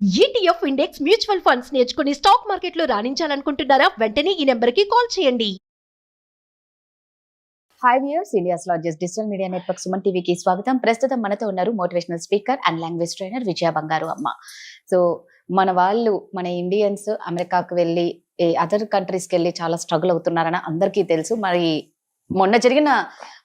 ETF index mutual funds నేర్చుకుని stock మార్కెట్లో రాణించాలనుకుంటున్నారా? వెంటనే ఈ నెంబర్కి కాల్ చేయండి. Hi viewers, India's largest digital media network Suman టీవీకి స్వాగతం. ప్రస్తుతం మనతో ఉన్నారు motivational speaker and language trainer Vijaya Bangaru Amma. So మన ఇండియన్స్ అమెరికాకు వెళ్ళి అదర్ కంట్రీస్కి వెళ్ళి చాలా స్ట్రగుల్ అవుతున్నారని అందరికీ తెలుసు. మరి మొన్న జరిగిన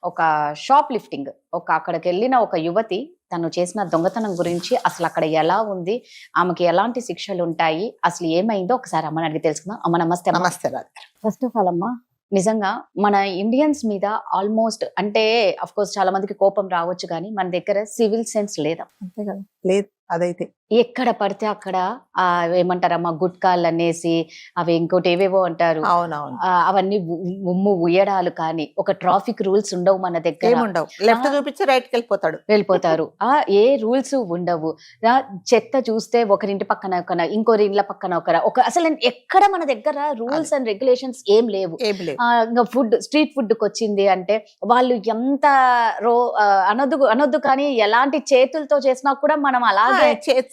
ఒక షాప్ లిఫ్టింగ్, అక్కడికి వెళ్ళిన ఒక యువతి తను చేసిన దొంగతనం గురించి, అసలు అక్కడ ఎలా ఉంది, ఆమెకి ఎలాంటి శిక్షలు ఉంటాయి, అసలు ఏమైందో ఒకసారి అమ్మని అడిగి తెలుసుకుందాం. అమ్మ నమస్తే. నమస్తే. ఫస్ట్ ఆఫ్ ఆల్ అమ్మ, నిజంగా మన ఇండియన్స్ మీద ఆల్మోస్ట్ అంటే అఫ్ కోర్స్ చాలా మందికి కోపం రావచ్చు, కానీ మన దగ్గర సివిల్ సెన్స్ లేదా? అంతే కదా, లేదు. అదైతే ఎక్కడ పడితే అక్కడ ఏమంటారమ్మా, గుట్కాలు అనేసి అవి ఇంకోటి ఏవేవో అంటారు. అవునవును, అవన్నీ ఉమ్ము ఉయ్యడాలు, కానీ ఒక ట్రాఫిక్ రూల్స్ ఉండవు మన దగ్గర. ఉండవు. లెఫ్ట్ చూపించి రైట్ కి వెళ్ళిపోతారు. ఏ రూల్స్ ఉండవు. చెత్త చూస్తే ఒకరింటి పక్కన ఇంకోరి ఇండ్ల పక్కన అసలు ఎక్కడ మన దగ్గర రూల్స్ అండ్ రెగ్యులేషన్స్ ఏం లేవు. ఇంకా స్ట్రీట్ ఫుడ్ కి వచ్చింది అంటే వాళ్ళు ఎంత అనొద్దు కానీ ఎలాంటి చేతులతో చేసినా కూడా మనం అలాగే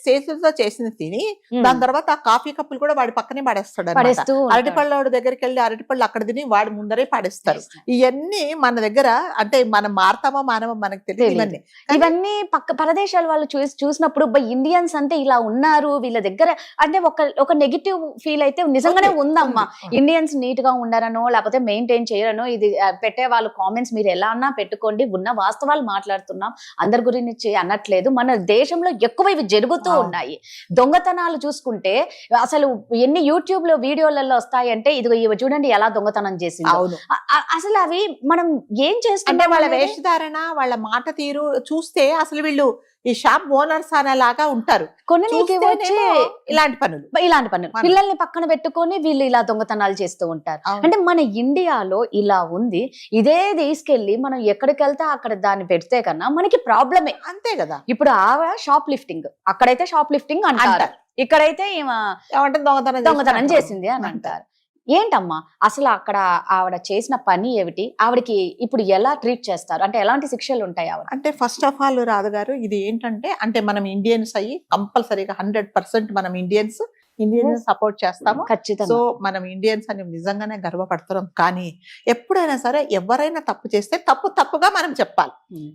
చేతులతో చేసింది తిని దాని తర్వాత ఆ కాఫీ కప్పులు కూడా వాడి పక్కనే పడేస్తాడు. అరటిపళ్ళ దగ్గరికి వెళ్ళి అరటిపళ్ళు అక్కడ తిని వాడి ముందరే పడేస్తారు. ఇవన్నీ మన దగ్గర అంటే మనం మారతామో మానమో మనకు తెలియదు. ఇవన్నీ పరదేశాల వాళ్ళు చూసినప్పుడు ఇండియన్స్ అంటే ఇలా ఉన్నారు వీళ్ళ దగ్గర అంటే ఒక నెగిటివ్ ఫీల్ అయితే నిజంగానే ఉందమ్మా. ఇండియన్స్ నీట్ గా ఉండరనో లేకపోతే మెయింటైన్ చేయరనో, ఇది పెట్టే వాళ్ళు కామెంట్స్ మీరు ఎలా అన్నా పెట్టుకోండి, ఉన్న వాస్తవాలు మాట్లాడుతున్నాం, అందరి గురించి అనట్లేదు. మన దేశంలో ఎక్కువ ఇవి జరుగుతూ ఉన్నాయి. దొంగతనాలు చూసుకుంటే అసలు ఎన్ని యూట్యూబ్ లో వీడియోలలో వస్తాయంటే, ఇదిగో ఇవి చూడండి ఎలా దొంగతనం చేసింది. అసలు అవి మనం ఏం చేస్తుంటే వాళ్ళ వేషధారణ, వాళ్ళ మాట తీరు చూస్తే అసలు వీళ్ళు ఈ షాప్ ఓనర్స్ అనేలాగా ఉంటారు. ఇలాంటి పనులు పిల్లల్ని పక్కన పెట్టుకొని వీళ్ళు ఇలా దొంగతనాలు చేస్తూ ఉంటారు. అంటే మన ఇండియాలో ఇలా ఉంది. ఇదే తీసుకెళ్లి మనం ఎక్కడికి వెళ్తే అక్కడ దాన్ని పెడితే కన్నా మనకి ప్రాబ్లమే. అంతే కదా. ఇప్పుడు షాప్ లిఫ్టింగ్, అక్కడైతే షాప్ లిఫ్టింగ్ అంటారు, ఇక్కడైతే దొంగతనం చేసింది అని అంటారు. ఏంటమ్మా అసలు అక్కడ ఆవిడ చేసిన పని ఏమిటి? ఆవిడకి ఇప్పుడు ఎలా ట్రీట్ చేస్తారు? అంటే ఎలాంటి శిక్షలు ఉంటాయి ఆవిడ? అంటే ఫస్ట్ ఆఫ్ ఆల్ రాధ గారు, ఇది ఏంటంటే అంటే మనం ఇండియన్స్ అయ్యి కంపల్సరీగా 100% మనం ఇండియన్స్ సపోర్ట్ చేస్తాము. సో మనం ఇండియన్స్ అని నిజంగానే గర్వపడుతున్నాం. కానీ ఎప్పుడైనా సరే ఎవరైనా తప్పు చేస్తే తప్పుగా మనం చెప్పాలి.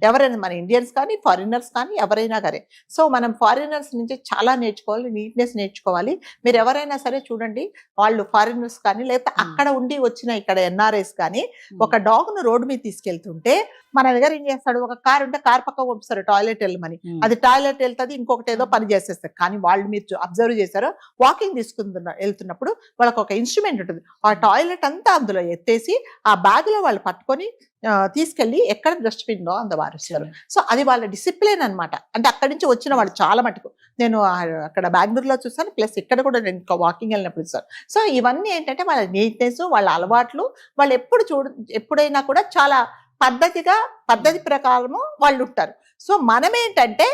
ఎవరైనా మన ఇండియన్స్ కానీ ఫారినర్స్ కానీ ఎవరైనా సరే. సో మనం ఫారినర్స్ నుంచి చాలా నేర్చుకోవాలి, నీట్నెస్ నేర్చుకోవాలి. మీరు ఎవరైనా సరే చూడండి, వాళ్ళు ఫారినర్స్ కానీ లేకపోతే అక్కడ ఉండి వచ్చిన ఇక్కడ ఎన్ఆర్ఐస్ కానీ ఒక డాగ్ ను రోడ్డు మీద తీసుకెళ్తుంటే మన దగ్గర ఏం చేస్తాడు, ఒక కార్ ఉంటే కార్ పక్క పంపిస్తారు టాయిలెట్ వెళ్ళమని. అది టాయిలెట్ వెళ్తుంది, ఇంకొకటి ఏదో పని చేసేస్తారు. కానీ వాళ్ళు మీరు అబ్జర్వ్ చేశారో వాకింగ్ వెళ్తున్నప్పుడు వాళ్ళకి ఒక ఇన్స్ట్రుమెంట్ ఉంటుంది. ఆ టాయిలెట్ అంతా అందులో ఎత్తేసి ఆ బ్యాగ్ లో వాళ్ళు పట్టుకొని తీసుకెళ్లి ఎక్కడ డస్ట్బిన్ లో అంత వారుస్తారు. సో అది వాళ్ళ డిసిప్లిన్ అనమాట. అంటే అక్కడి నుంచి వచ్చిన వాళ్ళు చాలా మటుకు నేను అక్కడ బెంగళూరులో చూస్తాను, ప్లస్ ఇక్కడ కూడా నేను వాకింగ్ వెళ్ళినప్పుడు చూస్తాను. సో ఇవన్నీ ఏంటంటే వాళ్ళ నీట్నెస్, వాళ్ళ అలవాట్లు, వాళ్ళు ఎప్పుడైనా కూడా చాలా పద్ధతి ప్రకారము వాళ్ళు ఉంటారు. సో మనం ఏంటంటే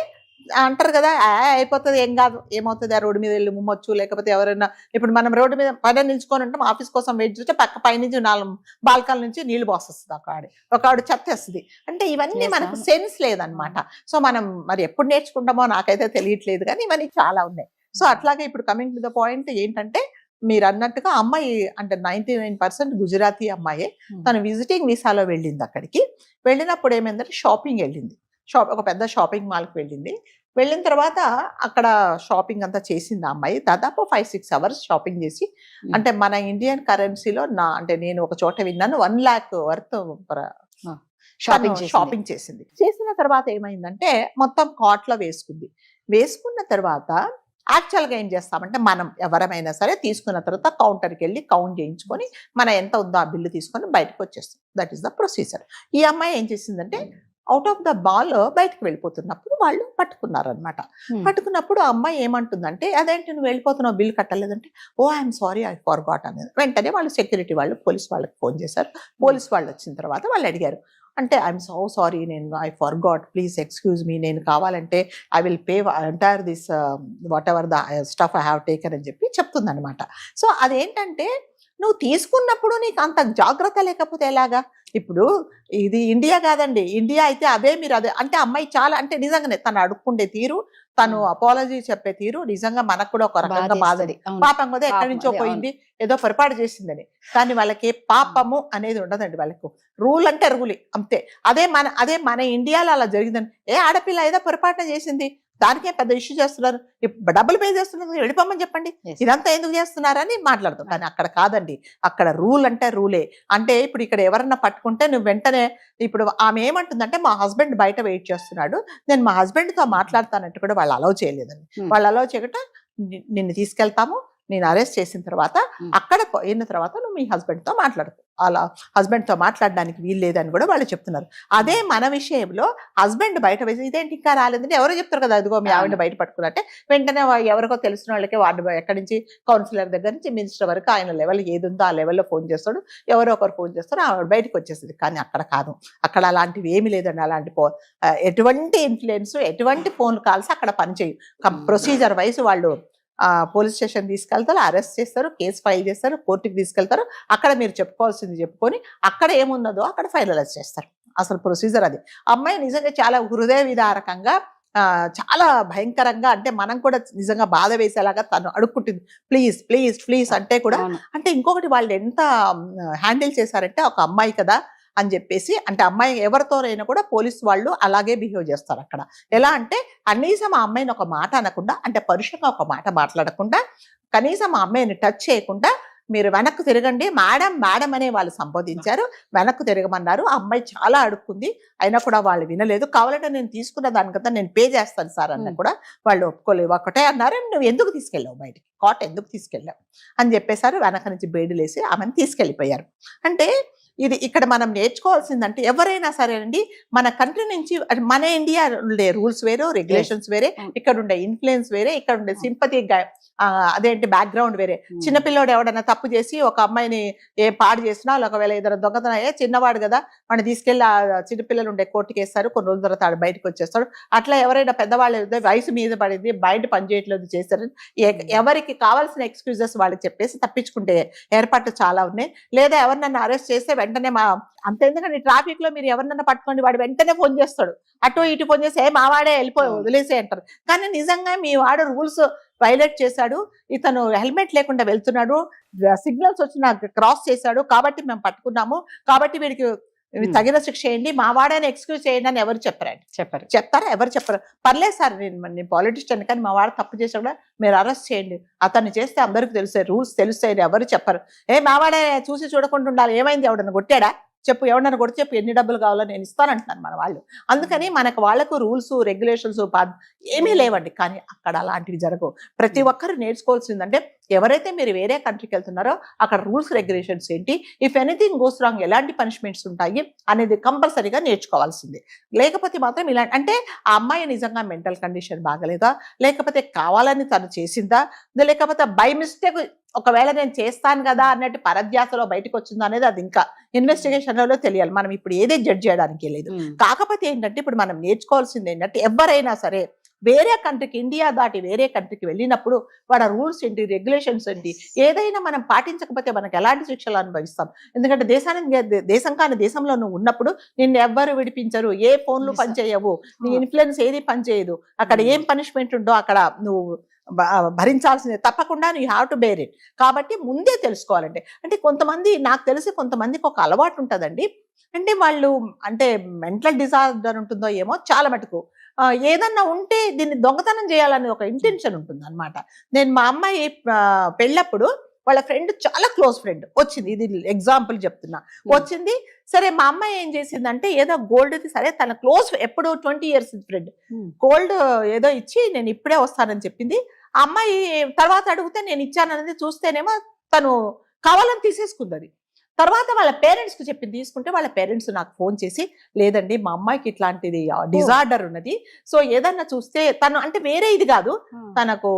అంటారు కదా, అయిపోతుంది, ఏం కాదు, ఏమవుతుంది, ఆ రోడ్డు మీద వెళ్ళి ముమ్మొచ్చు, లేకపోతే ఎవరైనా ఇప్పుడు మనం రోడ్డు మీద పైన నిల్చుకొని ఉంటాం, ఆఫీస్ కోసం వెయిట్ చేస్తే పైనుంచి 4 బాల్కాల నుంచి నీళ్లు పోసేస్తుంది ఒక ఆవిడ చెత్తేస్తుంది. అంటే ఇవన్నీ మనకు సెన్స్ లేదనమాట. సో మనం మరి ఎప్పుడు నేర్చుకుంటామో నాకైతే తెలియట్లేదు, కానీ ఇవన్నీ చాలా ఉన్నాయి. సో అట్లాగే ఇప్పుడు కమింగ్ టు ద పాయింట్ ఏంటంటే, మీరు అన్నట్టుగా అమ్మాయి అంటే 99% గుజరాతీ అమ్మాయే. తను విజిటింగ్ వీసాలో వెళ్ళింది. అక్కడికి వెళ్ళినప్పుడు ఏమైందంటే షాపింగ్ వెళ్ళింది. ఒక పెద్ద షాపింగ్ మాల్కి వెళ్ళింది. వెళ్ళిన తర్వాత అక్కడ షాపింగ్ అంతా చేసింది ఆ అమ్మాయి. దాదాపు 5-6 అవర్స్ షాపింగ్ చేసి, అంటే మన ఇండియన్ కరెన్సీలో అంటే నేను ఒక చోట విన్నాను 1 lakh వర్త్ షాపింగ్ చేసింది. చేసిన తర్వాత ఏమైందంటే మొత్తం కార్ట్లో వేసుకున్న తర్వాత యాక్చువల్గా ఏం చేస్తామంటే, మనం ఎవరమైనా సరే తీసుకున్న తర్వాత కౌంటర్కి వెళ్ళి కౌంట్ చేయించుకొని మన ఎంత ఉందో ఆ బిల్లు తీసుకొని బయటకు వచ్చేస్తాం. That is the procedure. ఈ అమ్మాయి ఏం చేసిందంటే అవుట్ ఆఫ్ ద బాల్ బయటకు వెళ్ళిపోతున్నప్పుడు వాళ్ళు పట్టుకున్నారనమాట. పట్టుకున్నప్పుడు ఆ అమ్మాయి ఏమంటుందంటే, అదేంటి నువ్వు వెళ్ళిపోతున్నావు, బిల్ కట్టలేదంటే, ఓ ఐఎమ్ సారీ ఐ ఫర్గాట్ అనేది. వెంటనే వాళ్ళు సెక్యూరిటీ వాళ్ళు పోలీస్ వాళ్ళకి ఫోన్ చేశారు. పోలీస్ వాళ్ళు వచ్చిన తర్వాత వాళ్ళు అడిగారు, అంటే ఐఎమ్ సో సారీ, నేను I forgot, please excuse me, నేను కావాలంటే I will pay entire this what ever the stuff I have taken అని చెప్తుంది అనమాట. సో అదేంటంటే నువ్వు తీసుకున్నప్పుడు నీకు అంత జాగ్రత్త లేకపోతే ఎలాగా? ఇప్పుడు ఇది ఇండియా కాదండి, ఇండియా అయితే అదే మీరు అదే అంటే అమ్మాయి చాలా అంటే నిజంగానే తను అడుక్కుండే తీరు, తను అపాలజీ చెప్పే తీరు నిజంగా మనకు కూడా ఒక రకంగా బాధది. పాపం కదా ఎక్కడి నుంచో పోయింది, ఏదో పొరపాటు చేసిందని. కానీ వాళ్ళకి పాపము అనేది ఉండదండి. వాళ్ళకు రూల్ అంటే రూల్ అంతే. అదే మన ఇండియాలో అలా జరిగిందని, ఆడపిల్ల ఏదో పొరపాటున చేసింది, దానికే పెద్ద ఇష్యూ చేస్తున్నారు, డబ్బులు పే చేస్తున్నారు, వెళ్ళిపోమని చెప్పండి, ఇదంతా ఎందుకు చేస్తున్నారని మాట్లాడతాం. కానీ అక్కడ కాదండి, అక్కడ రూల్ అంటే రూలే. అంటే ఇప్పుడు ఇక్కడ ఎవరన్నా పట్టుకుంటే నువ్వు వెంటనే, ఇప్పుడు ఆమె ఏమంటుందంటే మా హస్బెండ్ బయట వెయిట్ చేస్తున్నాడు, నేను మా హస్బెండ్తో మాట్లాడతానంటే కూడా వాళ్ళు అలౌ చేయలేదండి. వాళ్ళు అలౌ చేయకుండా నిన్ను తీసుకెళ్తాము, నేను అరెస్ట్ చేసిన తర్వాత అక్కడ పోయిన తర్వాత నువ్వు మీ హస్బెండ్తో మాట్లాడుకో, అలా హస్బెండ్తో మాట్లాడడానికి వీలు లేదని కూడా వాళ్ళు చెప్తున్నారు. అదే మన విషయంలో హస్బెండ్ బయట వేసి ఇదేంటి ఇంకా రాలేదంటే ఎవరో చెప్తారు కదా, అదిగో మీ ఆవిడ బయట పట్టుకున్నట్టే వెంటనే ఎవరికో తెలిసిన వాళ్ళకి వార్డు ఎక్కడి నుంచి కౌన్సిలర్ దగ్గర నుంచి మినిస్టర్ వరకు ఆయన లెవెల్ ఏది ఉందో ఆ లెవెల్లో ఫోన్ చేస్తాడు, ఎవరో ఒకరు ఫోన్ చేస్తారు, ఆవిడ బయటకు వచ్చేస్తుంది. కానీ అక్కడ కాదు, అక్కడ అలాంటివి ఏమీ లేదండి. అలాంటి ఎటువంటి ఇన్ఫ్లుయెన్స్, ఎటువంటి ఫోన్ కాల్స్ అక్కడ పనిచేయు. ప్రొసీజర్ వైజ్ వాళ్ళు పోలీస్ స్టేషన్ తీసుకెళ్తారు, అరెస్ట్ చేస్తారు, కేసు ఫైల్ చేస్తారు, కోర్టుకి తీసుకెళ్తారు. అక్కడ మీరు చెప్పుకోవాల్సింది చెప్పుకొని అక్కడ ఏమున్నదో అక్కడ ఫైనలైజ్ చేస్తారు. అసలు ప్రొసీజర్ అది. అమ్మాయి నిజంగా చాలా హృదయ విదారకంగా, చాలా భయంకరంగా, అంటే మనం కూడా నిజంగా బాధ వేసేలాగా తను అడుక్కుంటుంది, ప్లీజ్ ప్లీజ్ ప్లీజ్ అంటే కూడా. అంటే ఇంకొకటి వాళ్ళు ఎంత హ్యాండిల్ చేశారంటే, ఒక అమ్మాయి కదా అని చెప్పేసి, అంటే అమ్మాయి ఎవరితోనైనా కూడా పోలీసు వాళ్ళు అలాగే బిహేవ్ చేస్తారు అక్కడ. ఎలా అంటే కనీసం ఆ అమ్మాయిని ఒక మాట అనకుండా, అంటే పరుషంగా ఒక మాట మాట్లాడకుండా, కనీసం ఆ అమ్మాయిని టచ్ చేయకుండా మీరు వెనక్కు తిరగండి మేడం మేడం అనే వాళ్ళు సంబోధించారు, వెనక్కు తిరగమన్నారు. ఆ అమ్మాయి చాలా అడుక్కుంది, అయినా కూడా వాళ్ళు వినలేదు. కావాలంటే నేను తీసుకున్న దానికంతా నేను పే చేస్తాను సార్ అన్న కూడా వాళ్ళు ఒప్పుకోలేదు. ఒకటే అన్నారు, నువ్వు ఎందుకు తీసుకెళ్ళావు బయటికి, కోట ఎందుకు తీసుకెళ్ళావు అని చెప్పేశారు. వెనక నుంచి బేడులేసి ఆమెను తీసుకెళ్ళిపోయారు. అంటే ఇది ఇక్కడ మనం నేర్చుకోవాల్సిందంటే, ఎవరైనా సరే అండి, మన కంట్రీ నుంచి, మన ఇండియా ఉండే రూల్స్ వేరు, రెగ్యులేషన్స్ వేరే, ఇక్కడ ఉండే ఇన్ఫ్లుయెన్స్ వేరే, ఇక్కడ ఉండే సింపతి అదేంటి బ్యాక్గ్రౌండ్ వేరే. చిన్నపిల్లోడు ఎవడన్నా తప్పు చేసి ఒక అమ్మాయిని పాడు చేసినా, ఒకవేళ ఏదైనా దొంగతనం అయ్యే చిన్నవాడు కదా వాడిని తీసుకెళ్ళి చిన్నపిల్లలు ఉండే కోర్టుకి వేస్తారు, కొన్ని రోజుల తర్వాత ఆడు బయటకు వచ్చేస్తాడు. అట్లా ఎవరైనా పెద్దవాళ్ళు వయసు మీద పడింది, బయట పనిచేయట్లేదు చేస్తారు, ఎవరికి కావాల్సిన ఎక్స్క్యూజెస్ వాళ్ళకి చెప్పేసి తప్పించుకుంటే ఏర్పాట్లు చాలా ఉన్నాయి. లేదా ఎవరినన్నా అరెస్ట్ చేస్తే వెంటనే అంత, ఎందుకంటే ట్రాఫిక్ లో మీరు ఎవరినన్నా పట్టుకోండి, వాడు వెంటనే ఫోన్ చేస్తాడు, అటు ఇటు ఫోన్ చేసి మావాడే వెళ్ళిపోయి వదిలేసే అంటారు. కానీ నిజంగా మీ వాడు రూల్స్ వైలేట్ చేశాడు, ఇతను హెల్మెట్ లేకుండా వెళ్తున్నాడు, సిగ్నల్స్ వచ్చిన క్రాస్ చేశాడు కాబట్టి మేము పట్టుకున్నాము, కాబట్టి వీడికి తగిన శిక్ష చేయండి, మా వాడని ఎక్స్క్యూజ్ చేయండి అని ఎవరు చెప్పారండి? చెప్తారా? ఎవరు చెప్పరు. పర్లేదు సార్, నేను పాలిటిషియన్, కానీ మా వాడు తప్పు చేసా కూడా మీరు అరెస్ట్ చేయండి, అతన్ని చేస్తే అందరికి తెలుస్తాయి, రూల్స్ తెలుస్తాయని ఎవరు చెప్పరు. మా వాడే చూసి చూడకుండా ఉండాలి, ఏమైంది, ఎవడన్నా కొట్టాడా చెప్పు, ఎవడన్నా కొడితే చెప్పు, ఎన్ని డబ్బులు కావాలో నేను ఇస్తానంటున్నాను మన వాళ్ళు. అందుకని వాళ్ళకు రూల్స్ రెగ్యులేషన్స్ ఏమీ లేవండి. కానీ అక్కడ అలాంటివి జరగవు. ప్రతి ఒక్కరు నేర్చుకోవాల్సిందంటే, ఎవరైతే మీరు వేరే కంట్రీకి వెళ్తున్నారో అక్కడ రూల్స్ రెగ్యులేషన్స్ ఏంటి, ఇఫ్ ఎనీథింగ్ గోస్ రాంగ్ ఎలాంటి పనిష్మెంట్స్ ఉంటాయి అనేది కంపల్సరీగా నేర్చుకోవాల్సిందే. లేకపోతే మాత్రం ఇలా, అంటే ఆ అమ్మాయి నిజంగా మెంటల్ కండిషన్ బాగలేదా, లేకపోతే కావాలని తను చేసిందా, లేకపోతే బై మిస్టేక్ ఒకవేళ నేను చేస్తాను కదా అన్నట్టు పరధ్యాసలో బయటకు వచ్చిందా అనేది అది ఇంకా ఇన్వెస్టిగేషన్లలో తెలియాలి. మనం ఇప్పుడు ఏదే జడ్జ్ చేయడానికి లేదు. కాకపోతే ఏంటంటే ఇప్పుడు మనం నేర్చుకోవాల్సింది ఏంటంటే, ఎవరైనా సరే వేరే కంట్రీకి, ఇండియా దాటి వేరే కంట్రీకి వెళ్ళినప్పుడు వాళ్ళ రూల్స్ ఏంటి, రెగ్యులేషన్స్ ఏంటి, ఏదైనా మనం పాటించకపోతే మనకు ఎలాంటి శిక్షలు అనుభవిస్తాం. ఎందుకంటే దేశం కాని దేశంలో నువ్వు ఉన్నప్పుడు నిన్ను ఎవ్వరు విడిపించరు, ఏ ఫోన్లు పనిచేయవు, నీ ఇన్ఫ్లుయెన్స్ ఏది పనిచేయదు, అక్కడ ఏం పనిష్మెంట్ ఉందో అక్కడ నువ్వు భరించాల్సిందే, తప్పకుండా you have to bear it. కాబట్టి ముందే తెలుసుకోవాలంటే, అంటే కొంతమంది, నాకు తెలిసి కొంతమందికి ఒక అలవాటు ఉంటుందండి, అంటే వాళ్ళు, అంటే మెంటల్ డిజార్డర్ ఉంటుందో ఏమో, చాలా మటుకు ఏదన్నా ఉంటే దీన్ని దొంగతనం చేయాలని ఒక ఇంటెన్షన్ ఉంటుంది అనమాట. నేను మా అమ్మాయి పెళ్ళప్పుడు వాళ్ళ ఫ్రెండ్, చాలా క్లోజ్ ఫ్రెండ్ వచ్చింది, ఇది ఎగ్జాంపుల్ చెప్తున్నా, వచ్చింది. సరే మా అమ్మాయి ఏం చేసిందంటే, ఏదో గోల్డ్ది, సరే తన క్లోజ్, ఎప్పుడు 20 years ఫ్రెండ్, గోల్డ్ ఏదో ఇచ్చి నేను ఇప్పుడే వస్తానని చెప్పింది. ఆ అమ్మాయి తర్వాత అడిగితే నేను ఇచ్చాననేది చూస్తేనేమో తను కావాలని తీసేసుకుంది. అది తర్వాత వాళ్ళ పేరెంట్స్కి చెప్పింది, తీసుకుంటే వాళ్ళ పేరెంట్స్ నాకు ఫోన్ చేసి, లేదండి మా అమ్మాయికి ఇట్లాంటిది డిజార్డర్ ఉన్నది, సో ఏదన్నా చూస్తే తను, అంటే వేరే ఇది కాదు, తనకు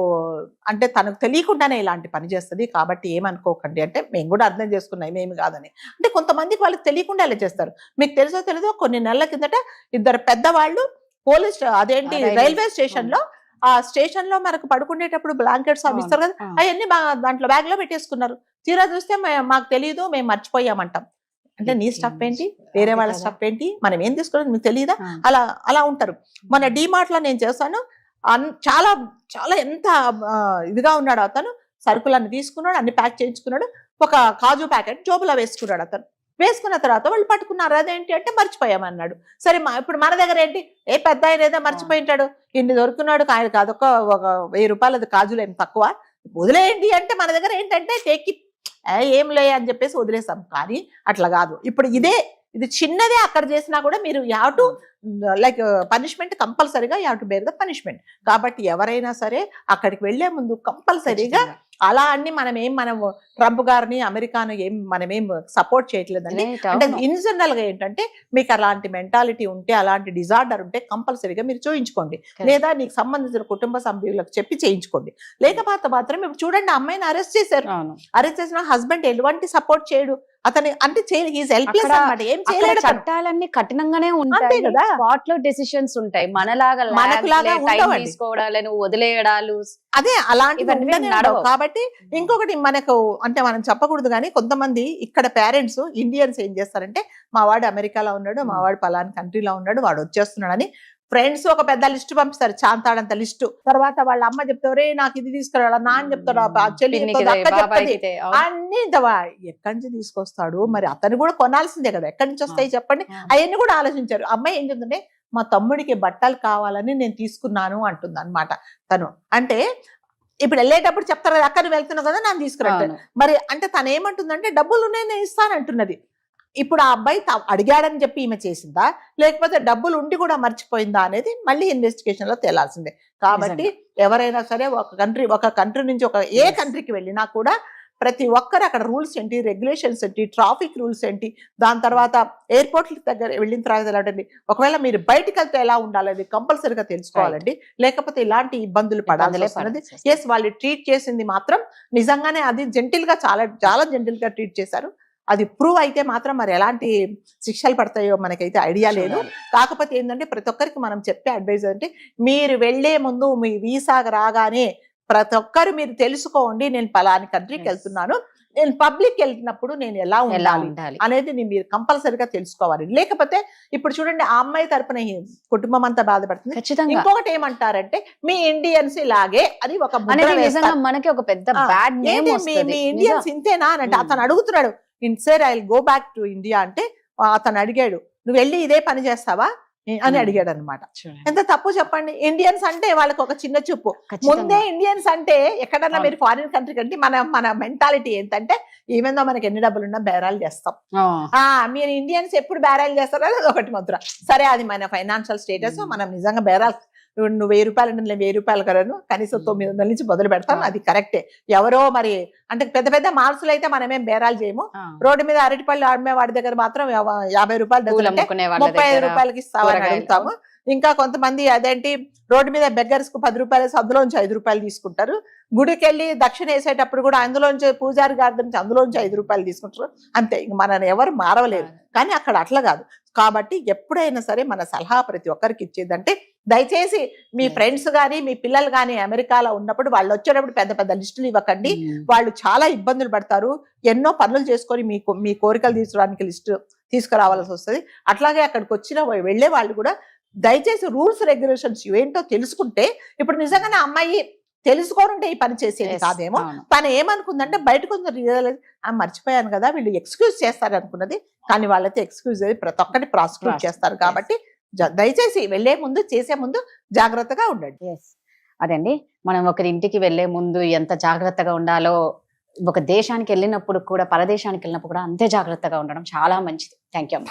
అంటే తనకు తెలియకుండానే ఇలాంటి పని చేస్తుంది, కాబట్టి ఏమనుకోకండి అంటే, మేము కూడా అర్థం చేసుకున్నాం ఏమి కాదని. అంటే కొంతమందికి వాళ్ళకి తెలియకుండా ఇలా చేస్తారు. మీకు తెలుసో తెలీదో, కొన్ని నెలల కిందట ఇద్దరు పెద్దవాళ్ళు పోలీస్, అదేంటి రైల్వే స్టేషన్ లో, ఆ స్టేషన్ లో మనకు పడుకునేటప్పుడు బ్లాంకెట్స్ అవి ఇస్తారు కదా, అవన్నీ దాంట్లో బ్యాగ్ లో పెట్టేసుకున్నారు. తీరా చూస్తే మాకు తెలియదు, మేము మర్చిపోయామంటాం. అంటే నీ స్టఫ్ ఏంటి, వేరే వాళ్ళ స్టఫ్ ఏంటి, మనం ఏం తీసుకోవడం మీకు తెలియదా, అలా ఉంటారు. మన డిమార్ట్ లో నేను చేశాను, చాలా చాలా ఎంత ఇదిగా ఉన్నాడు అతను. సరుకులన్నీ తీసుకున్నాడు, అన్ని ప్యాక్ చేయించుకున్నాడు, ఒక కాజు ప్యాకెట్ జోబులో వేసుకున్నాడు. అతను వేసుకున్న తర్వాత వాళ్ళు పట్టుకున్నారు. అదేంటి అంటే మర్చిపోయామన్నాడు. సరే ఇప్పుడు మన దగ్గర ఏంటి, ఏ పెద్ద ఆయన ఏదో మర్చిపోయింటాడు, ఇన్ని దొరుకున్నాడు, ఆయన కాదొక ఒక 1000 రూపాయలు కాజులు ఏం తక్కువ, వదిలేయండి అంటే మన దగ్గర ఏంటంటే టేకి ఏం లే అని చెప్పేసి వదిలేసాం. కానీ అట్లా కాదు. ఇప్పుడు ఇది చిన్నదే అక్కడ చేసినా కూడా మీరు హ్యావ్ టు లైక్ పనిష్మెంట్ కంపల్సరీగా you have to bear the punishment. కాబట్టి ఎవరైనా సరే అక్కడికి వెళ్లే ముందు కంపల్సరీగా అలా అన్ని మనం ట్రంప్ గారిని అమెరికాను మనమేం సపోర్ట్ చేయట్లేదండి. అంటే ఇన్ జనరల్ గా ఏంటంటే మీకు అలాంటి మెంటాలిటీ ఉంటే, అలాంటి డిజార్డర్ ఉంటే కంపల్సరీగా మీరు చూయించుకోండి, లేదా నీకు సంబంధించిన కుటుంబ సభ్యులకు చెప్పి చేయించుకోండి. లేకపోతే మాత్రం ఇప్పుడు చూడండి, అమ్మాయిని అరెస్ట్ చేశారు. అరెస్ట్ చేసిన హస్బెండ్ ఎటువంటి సపోర్ట్ చేయడు అతని, అంటే హెల్ప్లెస్ అన్నమాట, ఏం చేయలేడు. చట్టాలన్నీ కఠినంగానే ఉంటాయి కదా, స్పాట్ లో డెసిషన్స్ ఉంటాయి. మనలాగా తీసుకోవడాలను వదిలేయడాలు అదే అలాంటివన్నీ నడవు. కాబట్టి ఇంకొకటి మనకు అంటే మనం చెప్పకూడదు కానీ కొంతమంది ఇక్కడ పేరెంట్స్ ఇండియన్స్ ఏం చేస్తారంటే, మా వాడు అమెరికాలో ఉన్నాడు, మా వాడు పలానా కంట్రీలో ఉన్నాడు, వాడు వచ్చేస్తున్నాడు అని ఫ్రెండ్స్ ఒక పెద్ద లిస్ట్ పంపిస్తారు, చాంతాడంత లిస్టు. తర్వాత వాళ్ళ అమ్మ చెప్తారు, నాకు ఇది తీసుకురా, నాన్న చెప్తాడు, చెల్లి చెప్తుంది, అన్ని ఎక్కడి నుంచి తీసుకొస్తాడు, మరి అతను కూడా కొనాల్సిందే కదా, ఎక్కడి నుంచి వస్తాయి చెప్పండి. అవన్నీ కూడా ఆలోచించారు. అమ్మాయి ఏం చెప్తుంటే, మా తమ్ముడికి బట్టలు కావాలని నేను తీసుకున్నాను అంటుంది అనమాట తను. అంటే ఇప్పుడు వెళ్ళేటప్పుడు చెప్తారు కదా, అక్కడ వెళ్తున్నావు కదా నన్ను తీసుకురంటారు. మరి అంటే తను ఏమంటుందంటే, డబ్బులు ఉన్నాయి నేను ఇస్తానంటున్నది. ఇప్పుడు ఆ అబ్బాయి అడిగాడని చెప్పి ఈమె చేసిందా, లేకపోతే డబ్బులు ఉండి కూడా మర్చిపోయిందా అనేది మళ్ళీ ఇన్వెస్టిగేషన్ లో తేలాల్సిందే. కాబట్టి ఎవరైనా సరే ఒక కంట్రీ నుంచి ఏ కంట్రీకి వెళ్ళినా కూడా ప్రతి ఒక్కరు అక్కడ రూల్స్ ఏంటి, రెగ్యులేషన్స్ ఏంటి, ట్రాఫిక్ రూల్స్ ఏంటి, దాని తర్వాత ఎయిర్పోర్ట్ల దగ్గర వెళ్ళిన తర్వాత ఎలాంటి, ఒకవేళ మీరు బయటకు వెళ్తే ఎలా ఉండాలి కంపల్సరీగా తెలుసుకోవాలండి. లేకపోతే ఇలాంటి ఇబ్బందులు పడాల్సి వస్తున్నది. ఎస్, వాళ్ళు ట్రీట్ చేసింది మాత్రం నిజంగానే అది జెంటిల్ గా, చాలా చాలా జెంటిల్ గా ట్రీట్ చేశారు. అది ప్రూవ్ అయితే మాత్రం మరి ఎలాంటి శిక్షలు పడతాయో మనకైతే ఐడియా లేదు. కాకపోతే ఏంటంటే ప్రతి ఒక్కరికి మనం చెప్పే అడ్వైజ్ అంటే, మీరు వెళ్లే ముందు మీ వీసాగా రాగానే ప్రతి ఒక్కరు మీరు తెలుసుకోండి, నేను పలాని కంట్రీకి వెళ్తున్నాను, నేను పబ్లిక్ వెళ్తున్నప్పుడు నేను ఎలా ఉండాలి అనేది మీరు కంపల్సరీగా తెలుసుకోవాలి. లేకపోతే ఇప్పుడు చూడండి, ఆ అమ్మాయి తరపున కుటుంబం అంతా బాధపడుతుంది. ఇంకొకటి ఏమంటారంటే, మీ ఇండియన్స్ ఇలాగే అని ఒక మనకి ఒక పెద్ద బ్యాడ్ నేమ్ వస్తుంది. మీ ఇండియన్స్ ఇంతేనా అని అంటే అతను అడుగుతున్నాడు, sir I will go back to India అంటే అతను అడిగాడు, నువ్వు వెళ్ళి ఇదే పని చేస్తావా అని అడిగాడు అనమాట. ఎంత తప్పు చెప్పండి. ఇండియన్స్ అంటే వాళ్ళకి ఒక చిన్న చూపు. ముందే ఇండియన్స్ అంటే ఎక్కడన్నా మీరు ఫారిన్ కంట్రీ కంటే మన మెంటాలిటీ ఏంటంటే, ఈవెన్ దో మనకి ఎన్ని డబ్బులు ఉన్నా బేరాలు చేస్తాం. మీరు ఇండియన్స్ ఎప్పుడు బేరాలు చేస్తారో అది ఒకటి ముద్ర. సరే, అది మన ఫైనాన్షియల్ స్టేటస్. మనం నిజంగా బేరాలు, నువ్వు 1000 రూపాయలు అంటే నేను 1000 రూపాయలు కలను కనీసం 900 నుంచి మొదలు పెడతాం, అది కరెక్టే. ఎవరో మరి అంటే పెద్ద పెద్ద మార్సులు అయితే మనమేం బేరాలు చేయము. రోడ్డు మీద అరటిపళ్ళు అమ్మే వాడి దగ్గర మాత్రం 50 రూపాయలు 35 రూపాయలకి ఇస్తామని అడుగుతాము. ఇంకా కొంతమంది అదేంటి రోడ్డు మీద బెగ్గర్స్ కు 10 రూపాయలు, అందులోంచి 5 రూపాయలు తీసుకుంటారు. గుడికి వెళ్ళి దక్షిణ వేసేటప్పుడు కూడా అందులోంచి పూజారి గారి నుంచి అందులోంచి 5 రూపాయలు తీసుకుంటారు. అంతే, ఇంక మనని ఎవరు మారవలేరు. కానీ అక్కడ అట్లా కాదు. కాబట్టి ఎప్పుడైనా సరే మన సలహా ప్రతి ఒక్కరికి ఇచ్చేదంటే, దయచేసి మీ ఫ్రెండ్స్ గానీ మీ పిల్లలు గానీ అమెరికాలో ఉన్నప్పుడు వాళ్ళు వచ్చేటప్పుడు పెద్ద పెద్ద లిస్టులు ఇవ్వకండి. వాళ్ళు చాలా ఇబ్బందులు పడతారు. ఎన్నో పనులు చేసుకొని మీ కోరికలు తీర్చడానికి లిస్టు తీసుకురావాల్సి వస్తుంది. అట్లాగే అక్కడికి వెళ్లే వాళ్ళు కూడా దయచేసి రూల్స్ రెగ్యులేషన్స్ ఏంటో తెలుసుకుంటే, ఇప్పుడు నిజంగానే అమ్మాయి తెలుసుకోనుంటే ఈ పని చేసేది కాదేమో. తను ఏమనుకుందంటే బయటకు మర్చిపోయాను కదా, వీళ్ళు ఎక్స్క్యూజ్ చేస్తారు అనుకున్నది. కానీ వాళ్ళైతే ఎక్స్క్యూజ్ ప్రతి ఒక్కటి ప్రాసిక్యూట్ చేస్తారు. కాబట్టి దయచేసి వెళ్లే ముందు, చేసే ముందు జాగ్రత్తగా ఉండండి. అదండి, మనం ఒకరి ఇంటికి వెళ్లే ముందు ఎంత జాగ్రత్తగా ఉండాలో, ఒక దేశానికి వెళ్ళినప్పుడు కూడా, పరదేశానికి వెళ్ళినప్పుడు కూడా అంతే జాగ్రత్తగా ఉండడం చాలా మంచిది. Thank you.